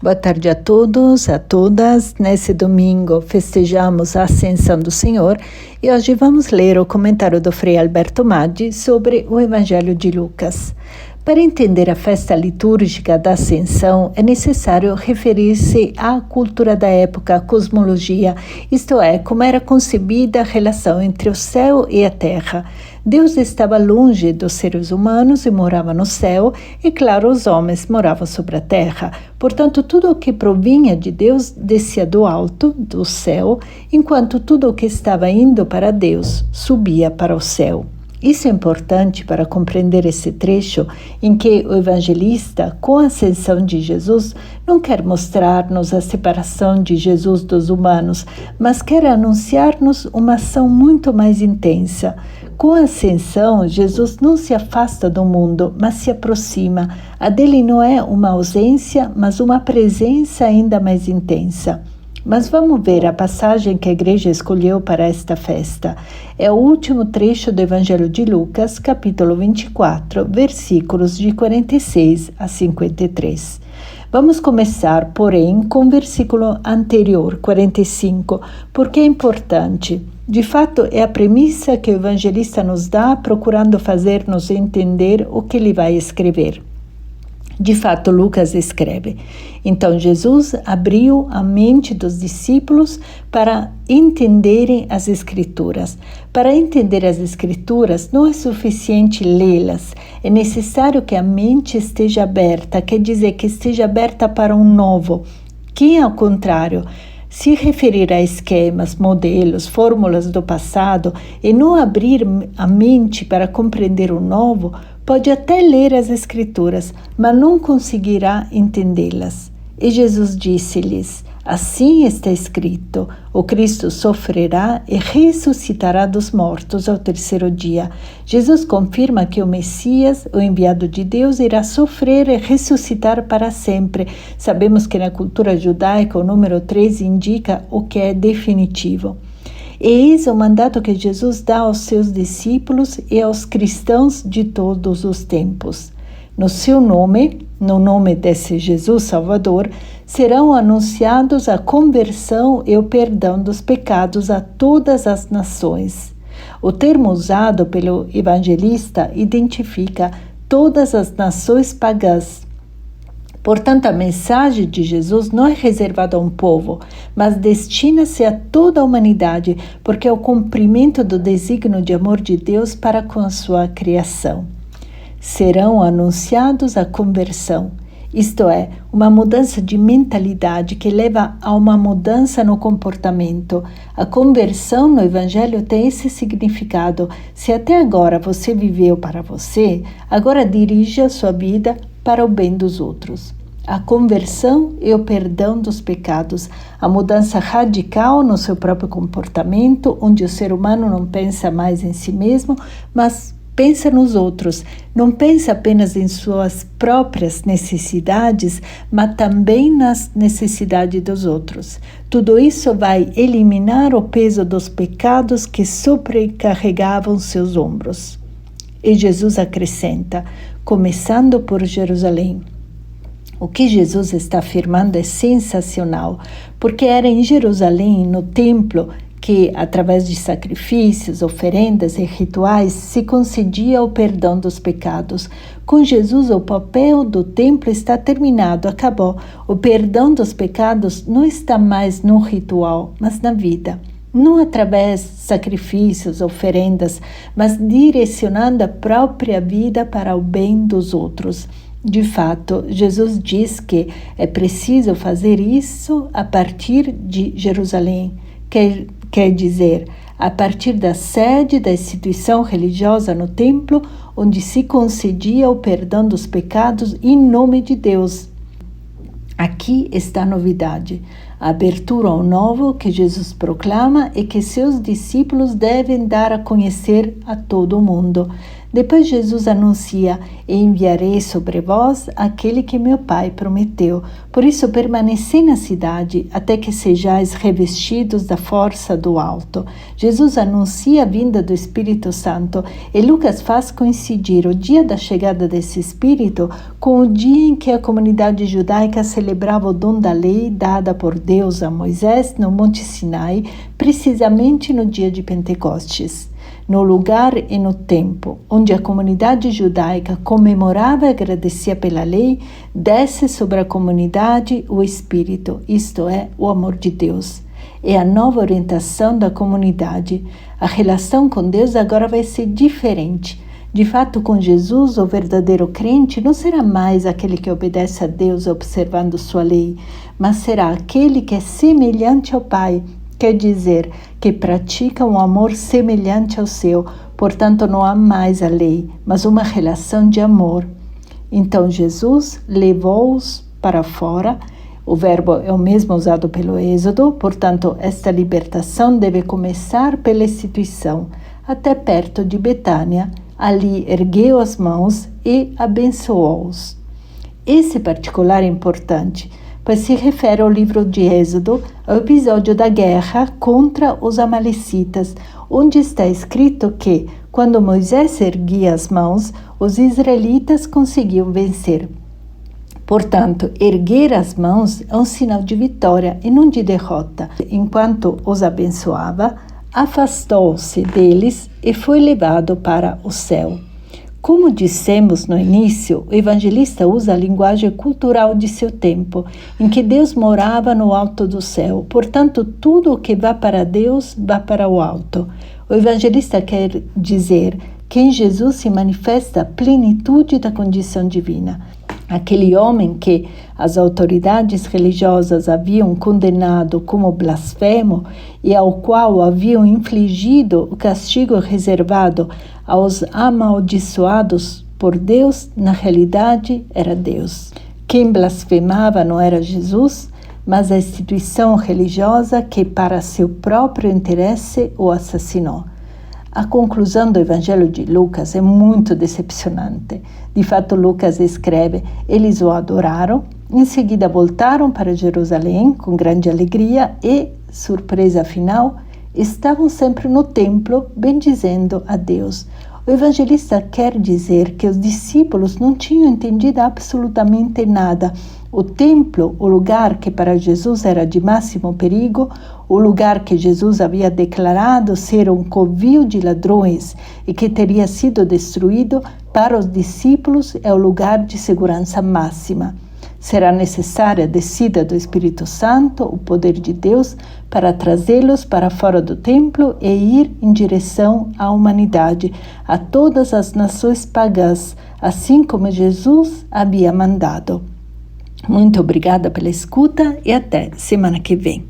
Boa tarde a todos, a todas. Nesse domingo festejamos a Ascensão do Senhor e hoje vamos ler o comentário do Frei Alberto Maggi sobre o Evangelho de Lucas. Para entender a festa litúrgica da Ascensão, é necessário referir-se à cultura da época, à cosmologia, isto é, como era concebida a relação entre o céu e a terra. Deus estava longe dos seres humanos e morava no céu, e claro, os homens moravam sobre a terra. Portanto, tudo o que provinha de Deus descia do alto, do céu, enquanto tudo o que estava indo para Deus subia para o céu. Isso é importante para compreender esse trecho em que o evangelista, com a ascensão de Jesus, não quer mostrar-nos a separação de Jesus dos humanos, mas quer anunciar-nos uma ação muito mais intensa. Com a ascensão, Jesus não se afasta do mundo, mas se aproxima. A dele não é uma ausência, mas uma presença ainda mais intensa. Mas vamos ver a passagem que a igreja escolheu para esta festa. É o último trecho do Evangelho de Lucas, capítulo 24, versículos de 46 a 53. Vamos começar, porém, com o versículo anterior, 45, porque é importante. De fato, é a premissa que o evangelista nos dá, procurando fazer-nos entender o que ele vai escrever. De fato, Lucas escreve: então Jesus abriu a mente dos discípulos para entenderem as Escrituras. Para entender as Escrituras, não é suficiente lê-las, é necessário que a mente esteja aberta, quer dizer, que esteja aberta para um novo. Quem, ao contrário, se referir a esquemas, modelos, fórmulas do passado e não abrir a mente para compreender o novo, pode até ler as Escrituras, mas não conseguirá entendê-las. E Jesus disse-lhes: assim está escrito, o Cristo sofrerá e ressuscitará dos mortos ao terceiro dia. Jesus confirma que o Messias, o enviado de Deus, irá sofrer e ressuscitar para sempre. Sabemos que na cultura judaica o número 3 indica o que é definitivo. E eis o mandato que Jesus dá aos seus discípulos e aos cristãos de todos os tempos. No seu nome, no nome desse Jesus Salvador, serão anunciados a conversão e o perdão dos pecados a todas as nações. O termo usado pelo evangelista identifica todas as nações pagãs. Portanto, a mensagem de Jesus não é reservada a um povo, mas destina-se a toda a humanidade, porque é o cumprimento do desígnio de amor de Deus para com a sua criação. Serão anunciados a conversão, isto é, uma mudança de mentalidade que leva a uma mudança no comportamento. A conversão no Evangelho tem esse significado. Se até agora você viveu para você, agora dirija a sua vida para o bem dos outros. A conversão e o perdão dos pecados, a mudança radical no seu próprio comportamento, onde o ser humano não pensa mais em si mesmo, mas pensa nos outros, não pensa apenas em suas próprias necessidades, mas também nas necessidades dos outros. Tudo isso vai eliminar o peso dos pecados que sobrecarregavam seus ombros. E Jesus acrescenta: começando por Jerusalém. O que Jesus está afirmando é sensacional, porque era em Jerusalém, no templo, que, através de sacrifícios, oferendas e rituais, se concedia o perdão dos pecados. Com Jesus, o papel do templo está terminado, acabou. O perdão dos pecados não está mais no ritual, mas na vida. Não através de sacrifícios, oferendas, mas direcionando a própria vida para o bem dos outros. De fato, Jesus diz que é preciso fazer isso a partir de Jerusalém, quer dizer, a partir da sede da instituição religiosa no templo, onde se concedia o perdão dos pecados em nome de Deus. Aqui está a novidade, a abertura ao novo que Jesus proclama e que seus discípulos devem dar a conhecer a todo o mundo. Depois Jesus anuncia: e enviarei sobre vós aquele que meu Pai prometeu. Por isso permanecei na cidade até que sejais revestidos da força do alto. Jesus anuncia a vinda do Espírito Santo e Lucas faz coincidir o dia da chegada desse Espírito com o dia em que a comunidade judaica celebrava o dom da lei dada por Deus a Moisés no Monte Sinai, precisamente no dia de Pentecostes. No lugar e no tempo onde a comunidade judaica comemorava e agradecia pela lei, desce sobre a comunidade o Espírito, isto é, o amor de Deus. É a nova orientação da comunidade. A relação com Deus agora vai ser diferente. De fato, com Jesus, o verdadeiro crente não será mais aquele que obedece a Deus observando sua lei, mas será aquele que é semelhante ao Pai, quer dizer, que pratica um amor semelhante ao seu, portanto não há mais a lei, mas uma relação de amor. Então Jesus levou-os para fora. O verbo é o mesmo usado pelo Êxodo, portanto esta libertação deve começar pela instituição, até perto de Betânia. Ali ergueu as mãos e abençoou-os. Esse particular é importante, pois se refere ao livro de Êxodo, ao episódio da guerra contra os amalecitas, onde está escrito que, quando Moisés erguia as mãos, os israelitas conseguiam vencer. Portanto, erguer as mãos é um sinal de vitória e não de derrota. Enquanto os abençoava, afastou-se deles e foi levado para o céu. Como dissemos no início, o evangelista usa a linguagem cultural de seu tempo, em que Deus morava no alto do céu. Portanto, tudo o que vá para Deus, vá para o alto. O evangelista quer dizer que em Jesus se manifesta a plenitude da condição divina. Aquele homem que as autoridades religiosas haviam condenado como blasfemo e ao qual haviam infligido o castigo reservado aos amaldiçoados por Deus, na realidade era Deus. Quem blasfemava não era Jesus, mas a instituição religiosa que, para seu próprio interesse, o assassinou. A conclusão do Evangelho de Lucas é muito decepcionante. De fato, Lucas escreve: eles o adoraram, em seguida voltaram para Jerusalém com grande alegria e, surpresa final, estavam sempre no templo bendizendo a Deus. O evangelista quer dizer que os discípulos não tinham entendido absolutamente nada. O templo, o lugar que para Jesus era de máximo perigo, o lugar que Jesus havia declarado ser um covil de ladrões e que teria sido destruído, para os discípulos é o lugar de segurança máxima. Será necessária a descida do Espírito Santo, o poder de Deus, para trazê-los para fora do templo e ir em direção à humanidade, a todas as nações pagãs, assim como Jesus havia mandado. Muito obrigada pela escuta e até semana que vem.